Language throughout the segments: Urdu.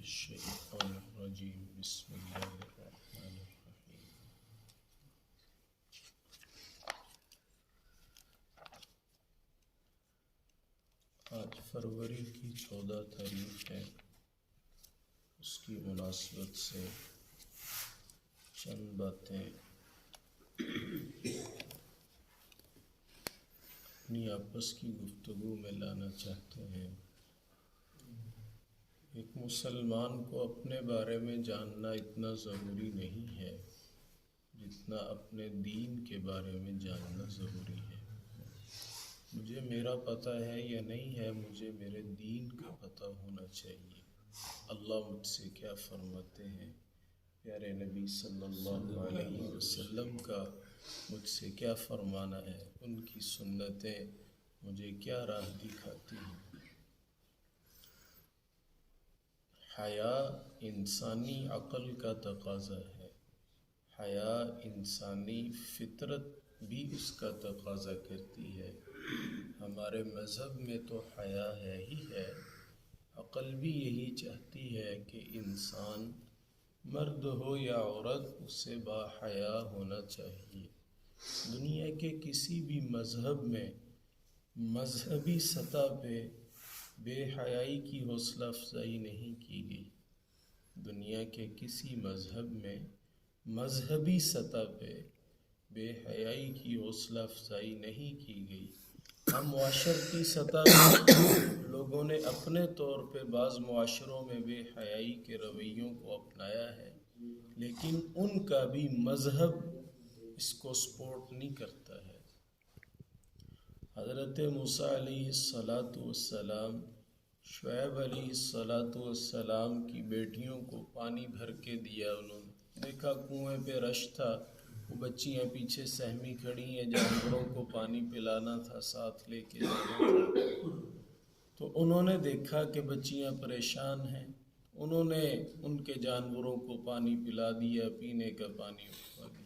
الشیطان الرجیم بسم اللہ الرحمن الرحیم۔ آج فروری کی 14 تاریخ ہے۔ اس کی مناسبت سے چند باتیں اپنی آپس کی گفتگو میں لانا چاہتے ہیں۔ ایک مسلمان کو اپنے بارے میں جاننا اتنا ضروری نہیں ہے جتنا اپنے دین کے بارے میں جاننا ضروری ہے۔ مجھے میرا پتہ ہے یا نہیں ہے، مجھے میرے دین کا پتہ ہونا چاہیے۔ اللہ مجھ سے کیا فرماتے ہیں، پیارے نبی صلی اللہ علیہ وسلم کا مجھ سے کیا فرمانا ہے، ان کی سنتیں مجھے کیا راہ دکھاتی ہیں۔ حیا انسانی عقل کا تقاضا ہے، حیا انسانی فطرت بھی اس کا تقاضا کرتی ہے۔ ہمارے مذہب میں تو حیا ہے ہی ہے، عقل بھی یہی چاہتی ہے کہ انسان مرد ہو یا عورت اسے باحیا ہونا چاہیے۔ دنیا کے کسی بھی مذہب میں مذہبی سطح پہ بے حیائی کی حوصلہ افزائی نہیں کی گئی۔ دنیا کے کسی مذہب میں مذہبی سطح پہ بے حیائی کی حوصلہ افزائی نہیں کی گئی۔ ہم معاشرتی سطح پر لوگوں نے اپنے طور پہ بعض معاشروں میں بے حیائی کے رویوں کو اپنایا ہے، لیکن ان کا بھی مذہب اس کو سپورٹ نہیں کرتا ہے۔ حضرت موسیٰ علیہ السلام شعیب علیہ السلام کی بیٹیوں کو پانی بھر کے دیا۔ انہوں نے دیکھا کنویں پہ رش تھا، وہ بچیاں پیچھے سہمی کھڑی ہیں، جانوروں کو پانی پلانا تھا، ساتھ لے کے جانا تھا۔ تو انہوں نے دیکھا کہ بچیاں پریشان ہیں، انہوں نے ان کے جانوروں کو پانی پلا دیا، پینے کا پانی اٹھوا دیا۔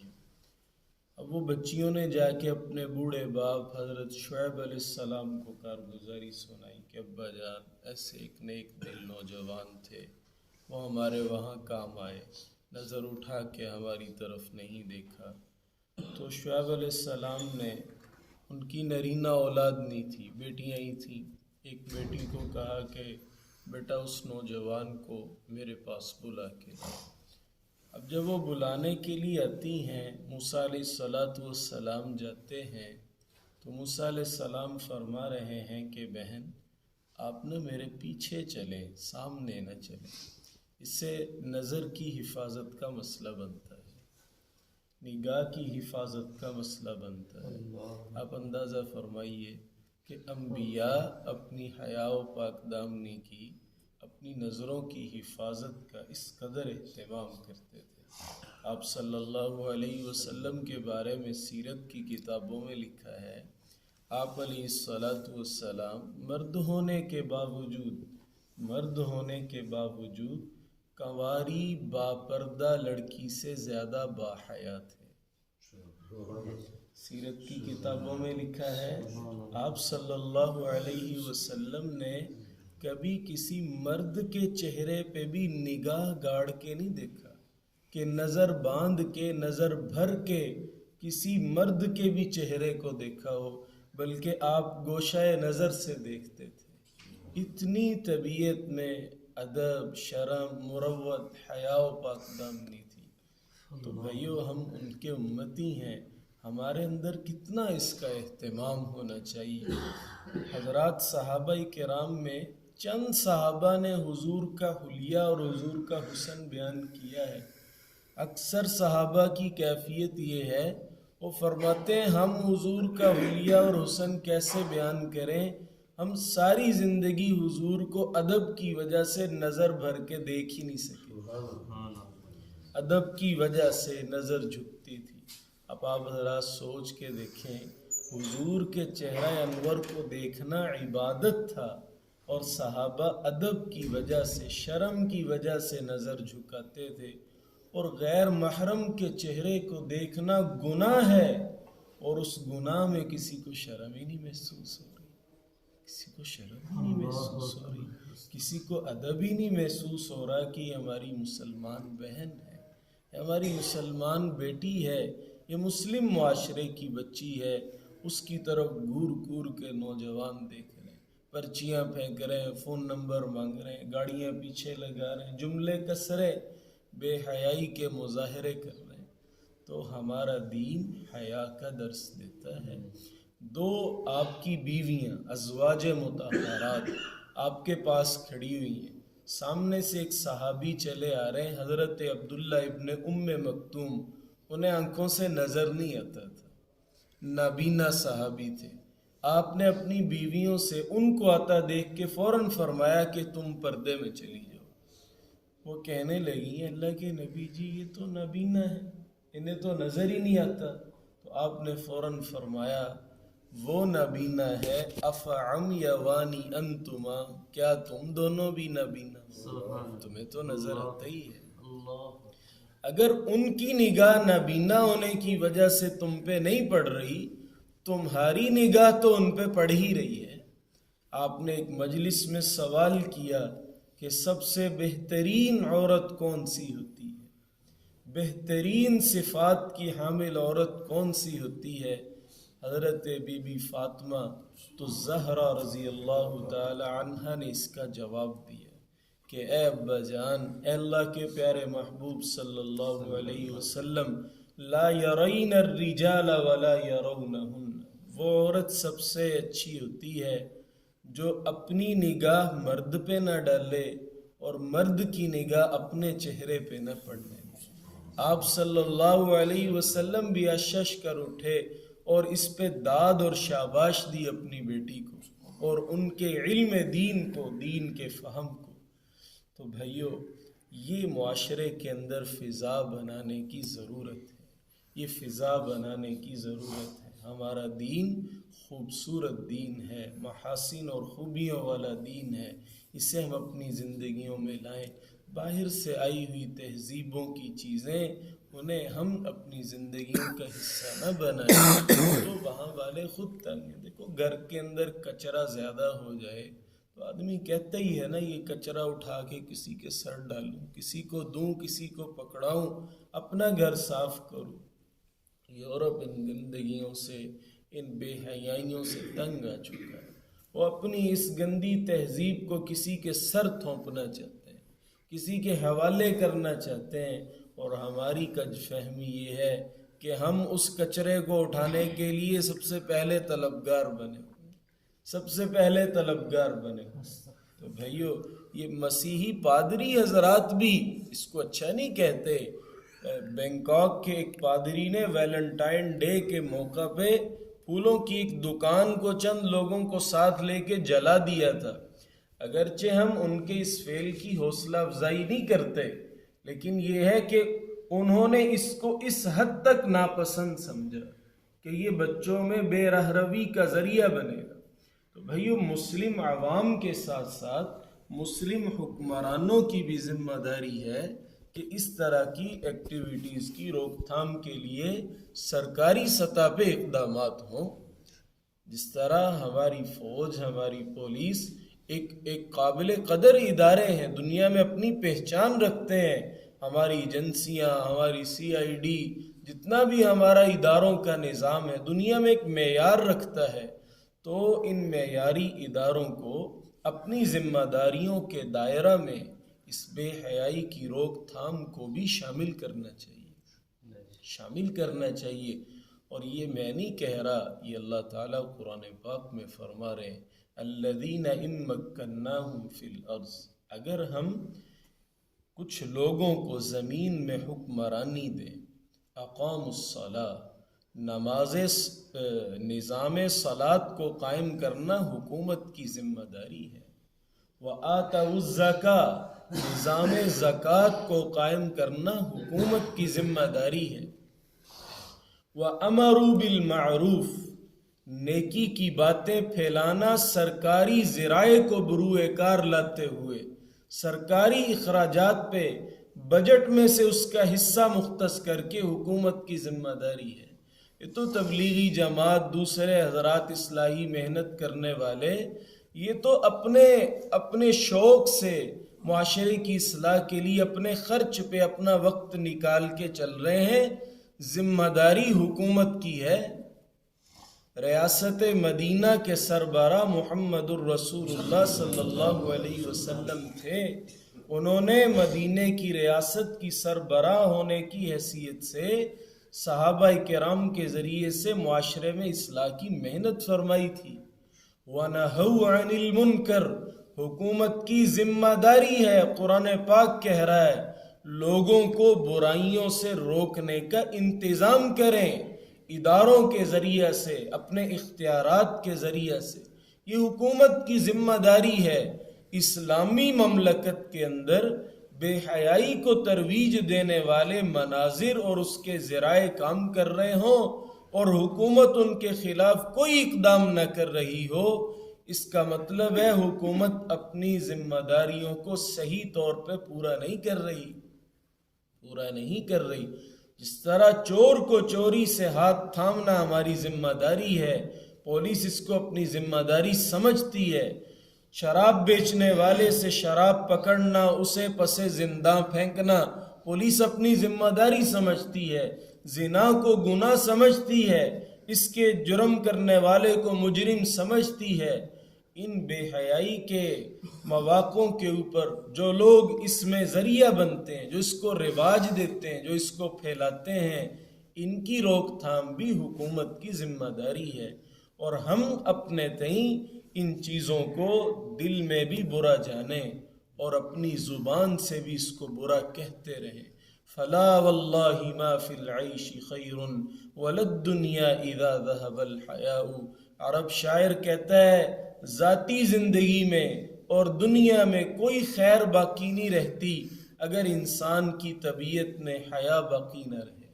اب وہ بچیوں نے جا کے اپنے بوڑھے باپ حضرت شعیب علیہ السلام کو کارگزاری سنائی کہ ابا جان ایسے ایک نیک دل نوجوان تھے، وہ ہمارے وہاں کام آئے، نظر اٹھا کے ہماری طرف نہیں دیکھا۔ تو شعیب علیہ السلام نے، ان کی نرینہ اولاد نہیں تھی، بیٹیاں ہی تھیں، ایک بیٹی کو کہا کہ بیٹا اس نوجوان کو میرے پاس بلا کے لا۔ اب جب وہ بلانے کے لیے آتی ہیں، موسیٰ علیہ السلام جاتے ہیں، تو موسیٰ علیہ السلام فرما رہے ہیں کہ بہن آپ نہ میرے پیچھے چلیں، سامنے نہ چلیں۔ اس سے نظر کی حفاظت کا مسئلہ بنتا ہے، نگاہ کی حفاظت کا مسئلہ بنتا ہے۔ آپ اندازہ فرمائیے کہ انبیاء اپنی حیا و پاک دامنی کی، اپنی نظروں کی حفاظت کا اس قدر اہتمام کرتے تھے۔ آپ صلی اللہ علیہ وسلم کے بارے میں سیرت کی کتابوں میں لکھا ہے، آپ علیہ السلام مرد ہونے کے باوجود کنواری باپردہ لڑکی سے زیادہ باحیا تھے۔ سیرت کی کتابوں میں لکھا ہے، آپ صلی اللہ علیہ وسلم نے کبھی کسی مرد کے چہرے پہ بھی نگاہ گاڑ کے نہیں دیکھا کہ نظر باندھ کے، نظر بھر کے کسی مرد کے بھی چہرے کو دیکھا ہو، بلکہ آپ گوشہ نظر سے دیکھتے تھے۔ اتنی طبیعت میں ادب، شرم، مروت، حیا و پاک دامنی تھی۔ تو بھائیو ہم ان کے امتی ہیں، ہمارے اندر کتنا اس کا اہتمام ہونا چاہیے۔ حضرات صحابہ کرام میں چند صحابہ نے حضور کا حلیہ اور حضور کا حسن بیان کیا ہے۔ اکثر صحابہ کی کیفیت یہ ہے، وہ فرماتے ہیں ہم حضور کا حلیہ اور حسن کیسے بیان کریں، ہم ساری زندگی حضور کو ادب کی وجہ سے نظر بھر کے دیکھ ہی نہیں سکے، ادب کی وجہ سے نظر جھکتی تھی۔ اب آپ ذرا سوچ کے دیکھیں، حضور کے چہرہ انور کو دیکھنا عبادت تھا، اور صحابہ ادب کی وجہ سے، شرم کی وجہ سے نظر جھکاتے تھے، اور غیر محرم کے چہرے کو دیکھنا گناہ ہے، اور اس گناہ میں کسی کو شرم ہی نہیں محسوس ہو رہی، کسی کو شرم ہی نہیں محسوس ہو رہی، کسی کو ادب ہی نہیں محسوس ہو رہا کہ یہ ہماری مسلمان بہن ہے، یہ ہماری مسلمان بیٹی ہے، یہ مسلم معاشرے کی بچی ہے۔ اس کی طرف گور گور کے نوجوان دیکھ رہے ہیں، پرچیاں پھینک رہے ہیں، فون نمبر مانگ رہے ہیں، گاڑیاں پیچھے لگا رہے ہیں، جملے کس رہے، بے حیائی کے مظاہرے کر رہے ہیں۔ تو ہمارا دین حیا کا درس دیتا ہے۔ دو آپ کی بیویاں ازواج مطہرات آپ کے پاس کھڑی ہوئی ہیں، سامنے سے ایک صحابی چلے آ رہے ہیں، حضرت عبداللہ ابن ام مکتوم، انہیں آنکھوں سے نظر نہیں آتا تھا، نابینا صحابی تھے۔ آپ نے اپنی بیویوں سے ان کو آتا دیکھ کے فوراً فرمایا کہ تم پردے میں چلی جاؤ۔ وہ کہنے لگی اللہ کے نبی جی یہ تو نابینا ہے، انہیں تو نظر ہی نہیں آتا۔ تو آپ نے فوراً فرمایا وہ نابینا ہے، افعمیوانی انتما، کیا تم دونوں بھی نابینا ہو؟ تمہیں تو نظر آتا ہی ہے۔ اگر ان کی نگاہ نابینا ہونے کی وجہ سے تم پہ نہیں پڑ رہی، تمہاری نگاہ تو ان پہ پڑ ہی رہی ہے۔ آپ نے ایک مجلس میں سوال کیا کہ سب سے بہترین عورت کون سی ہوتی ہے، بہترین صفات کی حامل عورت کون سی ہوتی ہے؟ حضرت بی بی فاطمہ تو زہرا رضی اللہ تعالی عنہ نے اس کا جواب دیا کہ اے ابا جان، اے اللہ کے پیارے محبوب صلی اللہ علیہ وسلم، لا یرین الرجال ولا یرونہن، وہ عورت سب سے اچھی ہوتی ہے جو اپنی نگاہ مرد پہ نہ ڈالے اور مرد کی نگاہ اپنے چہرے پہ نہ پڑنے۔ آپ صلی اللہ علیہ وسلم بھی اشش کر اٹھے اور اس پہ داد اور شاباش دی اپنی بیٹی کو اور ان کے علم دین کو، دین کے فہم کو۔ تو بھائیو، یہ معاشرے کے اندر فضا بنانے کی ضرورت ہے، یہ فضا بنانے کی ضرورت ہے۔ ہمارا دین خوبصورت دین ہے، محاسن اور خوبیوں والا دین ہے، اسے ہم اپنی زندگیوں میں لائیں۔ باہر سے آئی ہوئی تہذیبوں کی چیزیں انہیں ہم اپنی زندگیوں کا حصہ نہ بنائیں تو وہاں والے خود تنگ ہیں۔ دیکھو گھر کے اندر کچرا زیادہ ہو جائے تو آدمی کہتا ہی ہے نا یہ کچرا اٹھا کے کسی کے سر ڈالوں، کسی کو دوں، کسی کو پکڑاؤں، اپنا گھر صاف کروں۔ یورپ ان گندگیوں سے، ان بے حیائیوں سے تنگ آ چکا ہے، وہ اپنی اس گندی تہذیب کو کسی کے سر تھونپنا چاہتے ہیں، کسی کے حوالے کرنا چاہتے ہیں، اور ہماری کج فہمی یہ ہے کہ ہم اس کچرے کو اٹھانے کے لیے سب سے پہلے طلبگار بنے، سب سے پہلے طلبگار بنے۔ تو بھائیو، یہ مسیحی پادری حضرات بھی اس کو اچھا نہیں کہتے۔ بینکاک کے ایک پادری نے ویلنٹائن ڈے کے موقع پہ پھولوں کی ایک دکان کو چند لوگوں کو ساتھ لے کے جلا دیا تھا۔ اگرچہ ہم ان کے اس فعل کی حوصلہ افزائی نہیں کرتے، لیکن یہ ہے کہ انہوں نے اس کو اس حد تک ناپسند سمجھا کہ یہ بچوں میں بے رہروی کا ذریعہ بنے گا۔ تو بھائیو، مسلم عوام کے ساتھ ساتھ مسلم حکمرانوں کی بھی ذمہ داری ہے کہ اس طرح کی ایکٹیویٹیز کی روک تھام کے لیے سرکاری سطح پہ اقدامات ہوں۔ جس طرح ہماری فوج، ہماری پولیس ایک قابل قدر ادارے ہیں، دنیا میں اپنی پہچان رکھتے ہیں، ہماری ایجنسیاں، ہماری CID، جتنا بھی ہمارا اداروں کا نظام ہے دنیا میں ایک معیار رکھتا ہے، تو ان معیاری اداروں کو اپنی ذمہ داریوں کے دائرہ میں اس بے حیائی کی روک تھام کو بھی شامل کرنا چاہیے۔ اور یہ میں نہیں کہہ رہا، یہ اللہ تعالیٰ قرآن پاک میں فرما رہے ہیں الذین ان مکناہم فی الارض، اگر ہم کچھ لوگوں کو زمین میں حکمرانی دیں، اقاموا الصلاۃ، نظام صلاۃ کو قائم کرنا حکومت کی ذمہ داری ہے، وآتوا الزکاۃ، نظام زکوٰۃ کو قائم کرنا حکومت کی ذمہ داری ہے، وَأَمَرُوا بِالْمَعْرُوفِ، نیکی کی باتیں پھیلانا سرکاری ذرائع کو بروئے کار لاتے ہوئے، سرکاری اخراجات پہ بجٹ میں سے اس کا حصہ مختص کر کے حکومت کی ذمہ داری ہے۔ یہ تو تبلیغی جماعت، دوسرے حضرات اصلاحی محنت کرنے والے یہ تو اپنے شوق سے معاشرے کی اصلاح کے لیے اپنے خرچ پہ اپنا وقت نکال کے چل رہے ہیں. ذمہ داری حکومت کی ہے. ریاست مدینہ کے سربراہ محمد الرسول اللہ صلی اللہ علیہ وسلم تھے. انہوں نے مدینہ کی ریاست کی سربراہ ہونے کی حیثیت سے صحابہ کرام کے ذریعے سے معاشرے میں اصلاح کی محنت فرمائی تھی. وَنَهَوْا عَنِ الْمُنْكَرِ، حکومت کی ذمہ داری ہے، قرآن پاک کہہ رہا ہے لوگوں کو برائیوں سے روکنے کا انتظام کریں اداروں کے ذریعے سے، اپنے اختیارات کے ذریعے سے. یہ حکومت کی ذمہ داری ہے. اسلامی مملکت کے اندر بے حیائی کو ترویج دینے والے مناظر اور اس کے ذرائع کام کر رہے ہوں اور حکومت ان کے خلاف کوئی اقدام نہ کر رہی ہو، اس کا مطلب ہے حکومت اپنی ذمہ داریوں کو صحیح طور پہ پورا نہیں کر رہی. جس طرح چور کو چوری سے ہاتھ تھامنا ہماری ذمہ داری ہے، پولیس اس کو اپنی ذمہ داری سمجھتی ہے. شراب بیچنے والے سے شراب پکڑنا، اسے پسے زندہ پھینکنا پولیس اپنی ذمہ داری سمجھتی ہے. زنا کو گناہ سمجھتی ہے، اس کے جرم کرنے والے کو مجرم سمجھتی ہے. ان بے حیائی کے مواقعوں کے اوپر جو لوگ اس میں ذریعہ بنتے ہیں، جو اس کو رواج دیتے ہیں، جو اس کو پھیلاتے ہیں، ان کی روک تھام بھی حکومت کی ذمہ داری ہے. اور ہم اپنے تئیں ان چیزوں کو دل میں بھی برا جانیں اور اپنی زبان سے بھی اس کو برا کہتے رہیں. فلا واللہ ما فی العیش خیر وللدنیا اذا ذهب الحیاء. عرب شاعر کہتا ہے ذاتی زندگی میں اور دنیا میں کوئی خیر باقی نہیں رہتی اگر انسان کی طبیعت میں حیا باقی نہ رہے.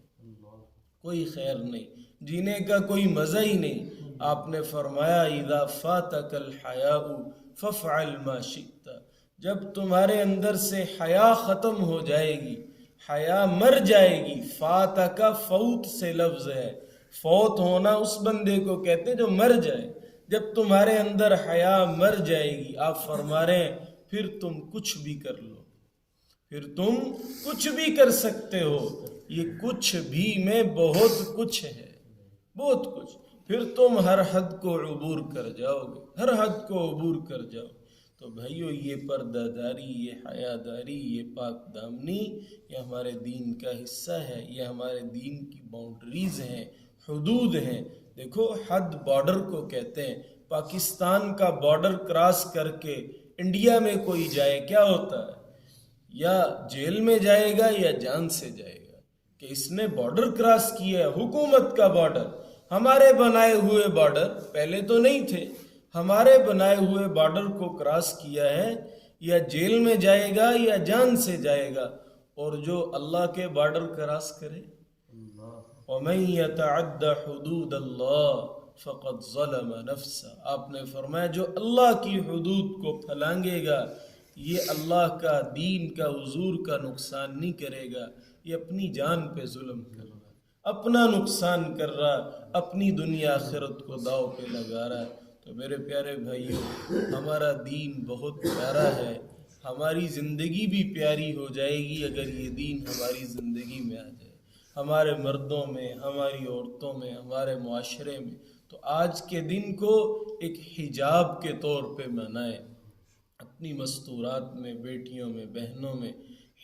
کوئی خیر نہیں، جینے کا کوئی مزہ ہی نہیں. آپ نے فرمایا اذا فاتک الحیاء فافعل ما شئت. جب تمہارے اندر سے حیا ختم ہو جائے گی، حیا مر جائے گی. فاتک فوت سے لفظ ہے، فوت ہونا اس بندے کو کہتے جو مر جائے. جب تمہارے اندر حیا مر جائے گی، آپ فرما رہے ہیں پھر تم کچھ بھی کر لو، پھر تم کچھ بھی کر سکتے ہو. یہ کچھ بھی میں بہت کچھ ہے، بہت کچھ. پھر تم ہر حد کو عبور کر جاؤ گے، ہر حد کو عبور کر جاؤ. تو بھائیو یہ پردہ داری، یہ حیا داری، یہ پاک دامنی، یہ ہمارے دین کا حصہ ہے. یہ ہمارے دین کی باؤنڈریز ہیں، حدود ہیں. دیکھو حد بارڈر کو کہتے ہیں. پاکستان کا بارڈر کراس کر کے انڈیا میں کوئی جائے کیا ہوتا ہے؟ یا جیل میں جائے گا یا جان سے جائے گا کہ اس نے بارڈر کراس کیا ہے. حکومت کا بارڈر، ہمارے بنائے ہوئے بارڈر، پہلے تو نہیں تھے، ہمارے بنائے ہوئے بارڈر کو کراس کیا ہے. یا جیل میں جائے گا یا جان سے جائے گا. اور جو اللہ کے بارڈر کراس کرے، وَمَن يَتَعَدَّ حُدُودَ اللَّهِ فَقَدْ ظَلَمَ نَفْسَهُ. آپ نے فرمایا جو اللہ کی حدود کو پھلانگے گا، یہ اللہ کا دین کا حضور کا نقصان نہیں کرے گا، یہ اپنی جان پہ ظلم کر رہا، اپنا نقصان کر رہا، اپنی دنیا آخرت کو داؤ پہ لگا رہا. تو میرے پیارے بھائیو، ہمارا دین بہت پیارا ہے. ہماری زندگی بھی پیاری ہو جائے گی اگر یہ دین ہماری زندگی میں آ جائے، ہمارے مردوں میں، ہماری عورتوں میں، ہمارے معاشرے میں. تو آج کے دن کو ایک حجاب کے طور پہ منائیں. اپنی مستورات میں، بیٹیوں میں، بہنوں میں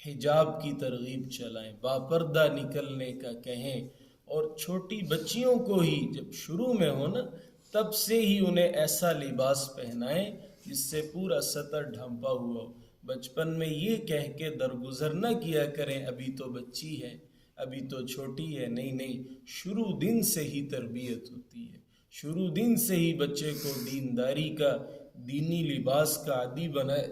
حجاب کی ترغیب چلائیں، باپردہ نکلنے کا کہیں. اور چھوٹی بچیوں کو ہی جب شروع میں ہو نا، تب سے ہی انہیں ایسا لباس پہنائیں جس سے پورا سطر ڈھانپا ہوا ہو. بچپن میں یہ کہہ کے درگزر نہ کیا کریں ابھی تو بچی ہے، ابھی تو چھوٹی ہے. نہیں، شروع دن سے ہی تربیت ہوتی ہے. شروع دن سے ہی بچے کو دینداری کا، دینی لباس کا عادی بنائے.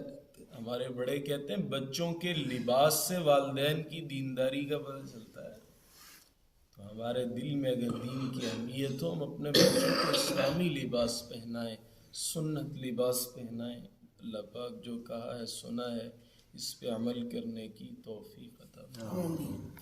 ہمارے بڑے کہتے ہیں بچوں کے لباس سے والدین کی دینداری کا پتہ چلتا ہے. تو ہمارے دل میں اگر دین کی اہمیت ہو، ہم اپنے بچوں کو اسلامی لباس پہنائیں، سنت لباس پہنائیں. اللہ پاک جو کہا ہے، سنا ہے، اس پہ عمل کرنے کی توفیق عطا فرمائے.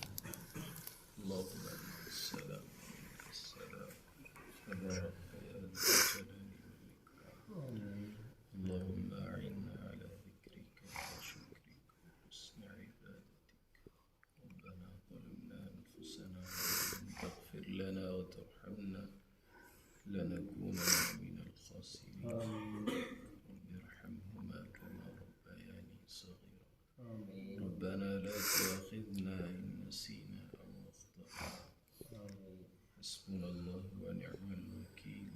لنا وترحمنا لنكونن من الخاسرين رب ارحمهما كما ربياني صغيرا ربنا لا تؤاخذنا إن نسينا أو أخطأنا حسبنا الله ونعم الوكيل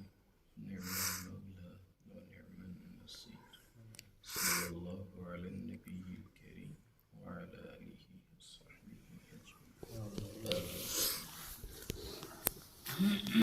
نعم المولى ونعم النصير صلى الله